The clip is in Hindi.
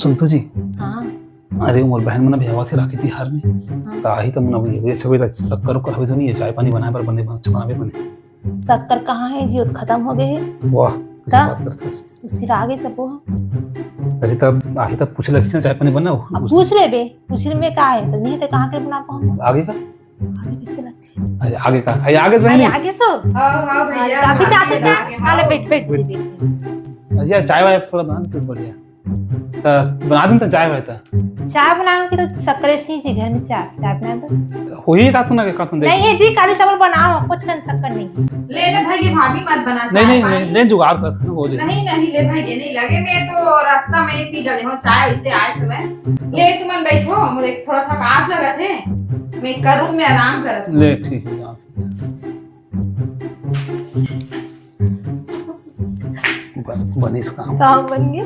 सुनतो जी हाँ अरे मोर बहन मन भी थी राखी तिहार में हाँ। तो आही तो मन ये छवे शक्कर उक्कर हवे तो नहीं है चाय पानी बनाए पर बने बनावे बने शक्कर कहाँ है जी, वो तो खत्म हो गए है। वाह कैसे का? बात करते तो सिर आगे सब वो अरे तब आही तब पूछ लगी चाय पानी बनाओ अब पूछ ले बे, पूछ ले में का है तो नहीं तो कहाँ के बना पाऊँ आगे का आगे कैसे लगती अरे आगे का अरे आगे है बहन आगे सब हाँ भैया काफी चाहते थे आगे, हाले बैठ यार चाय वाय थोड़ा बना दे बढ़िया बना दूं तो चाय वाय था चाय बनाने की तो शक्कर सी जी घर में चाय बना दो हो ही का तू ना का तू देख नहीं है जी, काली चावल बनाओ, कुछ कर शक्कर नहीं है। ले ले भाई, ये भाभी मत बना नहीं चाय नहीं पानी। नहीं नहीं जुगाड़ कर ना हो जाए नहीं नहीं ले भाई, ये नहीं लगे मैं तो रास्ता में पी जले हो चाय वैसे आए समय ले तुम बैठो, मुझे थोड़ा थकास लगा थे, मैं कर रूम में आराम करत हूं। ले ठीक है बनिस काम काम बन गया।